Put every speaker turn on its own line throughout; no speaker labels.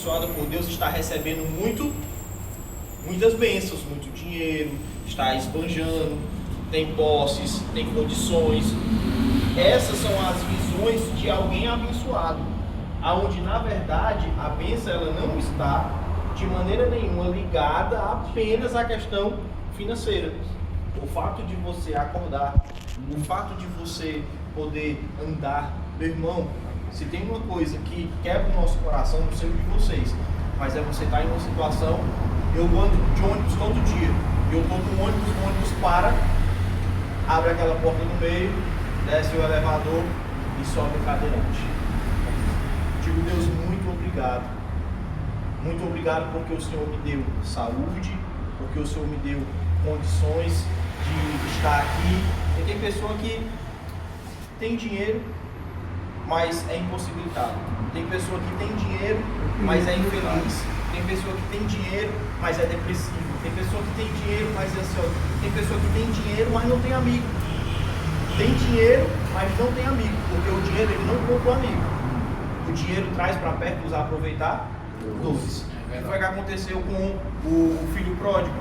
abençoada por Deus, está recebendo muitas bênçãos, muito dinheiro, está esbanjando, tem posses, tem condições. Essas são as visões de alguém abençoado, aonde na verdade a bênção ela não está de maneira nenhuma ligada apenas à questão financeira. O fato de você acordar, o fato de você poder andar, meu irmão, se tem uma coisa que quebra o nosso coração, não sei o de vocês, mas é você estar em uma situação, eu ando de ônibus todo dia, eu estou com o ônibus para, abre aquela porta no meio, desce o elevador e sobe o cadeirante. Digo, Deus, muito obrigado. Muito obrigado porque o Senhor me deu saúde, porque o Senhor me deu condições de estar aqui. E tem pessoa que tem dinheiro, mas é impossibilitado. Tem pessoa que tem dinheiro, mas é infeliz. Tem pessoa que tem dinheiro, mas é depressivo. Tem pessoa que tem dinheiro, mas é ansioso. Tem pessoa que tem dinheiro, mas não tem amigo. Tem dinheiro, mas não tem amigo, porque o dinheiro ele não compra amigo. O dinheiro traz para perto dos aproveitar doces. O que foi que aconteceu com o filho pródigo?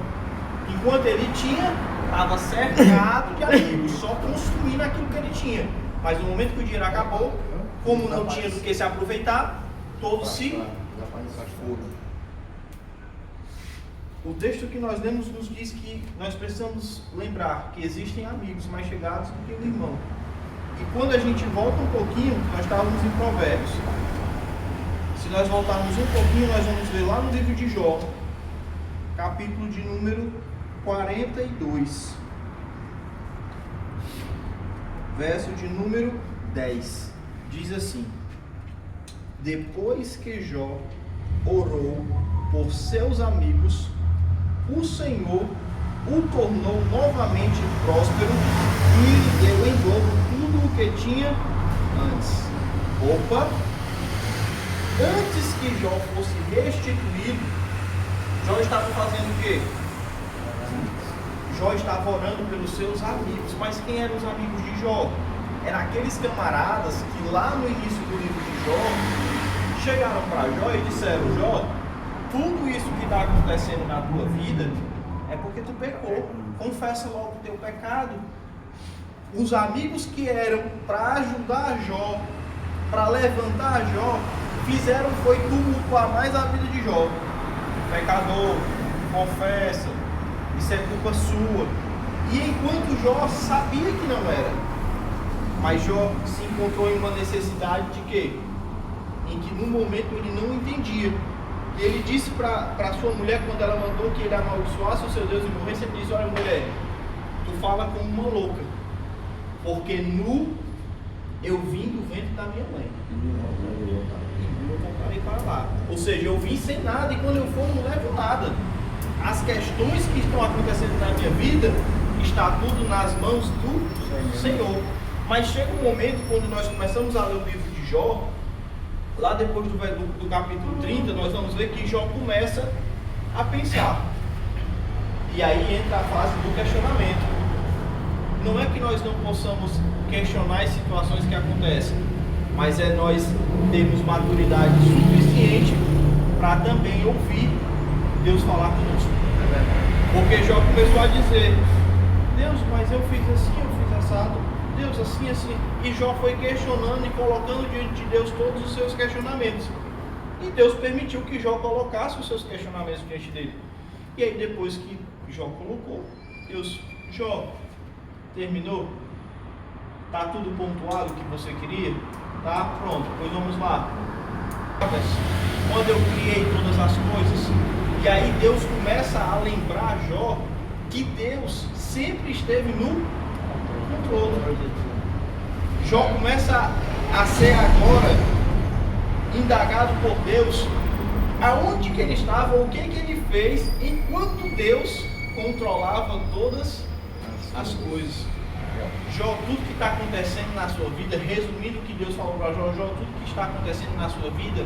Enquanto ele tinha, estava cercado de amigos, só consumindo aquilo que ele tinha. Mas no momento que o dinheiro acabou, como não tinha do que se aproveitar, todos se foram. O texto que nós lemos nos diz que nós precisamos lembrar que existem amigos mais chegados do que o irmão. E quando a gente volta um pouquinho, nós estávamos em Provérbios. Se nós voltarmos um pouquinho, nós vamos ver lá no livro de Jó, capítulo de número 42, verso de número 10. Diz assim: depois que Jó orou por seus amigos, o Senhor o tornou novamente próspero e lhe deu em dobro tudo o que tinha antes. Opa! Antes que Jó fosse restituído, Jó estava fazendo o quê? Jó estava orando pelos seus amigos. Mas quem eram os amigos de Jó? Eram aqueles camaradas que lá no início do livro de Jó chegaram para Jó e disseram: Jó, tudo isso que está acontecendo na tua vida é porque tu pecou. Confessa logo o teu pecado. Os amigos que eram para ajudar Jó, para levantar Jó, fizeram foi tumultuar mais a vida de Jó. Pecador, confessa, isso é culpa sua. E enquanto Jó sabia que não era, mas Jó se encontrou em uma necessidade de quê? Em que no momento ele não entendia. Ele disse para sua mulher, quando ela mandou que ele amaldiçoasse o seu Deus e morresse, ele disse: olha mulher, tu fala como uma louca, porque nu eu vim do ventre da minha mãe, e nu eu voltarei para lá. Ou seja, eu vim sem nada, e quando eu for não levo nada. As questões que estão acontecendo na minha vida, está tudo nas mãos do Senhor. Mas chega um momento, quando nós começamos a ler o livro de Jó, lá depois do capítulo 30, nós vamos ver que Jó começa a pensar. E aí entra a fase do questionamento. Não é que nós não possamos questionar as situações que acontecem, mas é nós termos maturidade suficiente para também ouvir Deus falar conosco. Porque Jó começou a dizer: Deus, mas eu fiz assim, eu fiz assado, Deus assim, assim. E Jó foi questionando e colocando diante de Deus todos os seus questionamentos. E Deus permitiu que Jó colocasse os seus questionamentos diante dele. E aí depois que Jó colocou, Deus: Jó, terminou? Tá tudo pontuado o que você queria? Tá? Pronto, pois vamos lá. Quando eu criei todas as coisas. E aí Deus começa a lembrar Jó que Deus sempre esteve no controle. Jó começa a ser agora indagado por Deus aonde que ele estava, o que ele fez enquanto Deus controlava todas as coisas. Jó, tudo que está acontecendo na sua vida, resumindo o que Deus falou para Jó: Jó, tudo que está acontecendo na sua vida,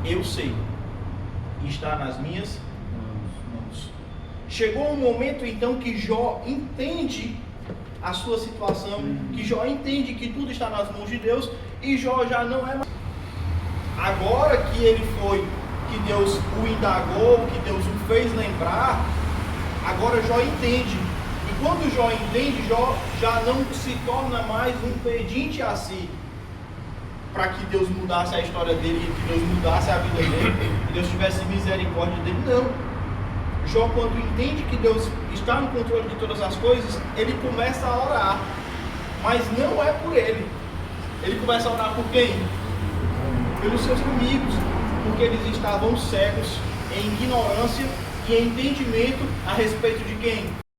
eu sei, está nas minhas mãos. Chegou um momento então que Jó entende a sua situação, que Jó entende que tudo está nas mãos de Deus, e Jó já não é mais. Agora que ele foi que Deus o indagou, que Deus o fez lembrar, agora Jó entende. E quando Jó entende, Jó já não se torna mais um pedinte a si, para que Deus mudasse a história dele, que Deus mudasse a vida dele, que Deus tivesse misericórdia dele. Não. Jó, quando entende que Deus está no controle de todas as coisas, ele começa a orar, mas não é por ele. Ele começa a orar por quem? Pelos seus amigos, porque eles estavam cegos em ignorância e em entendimento a respeito de quem?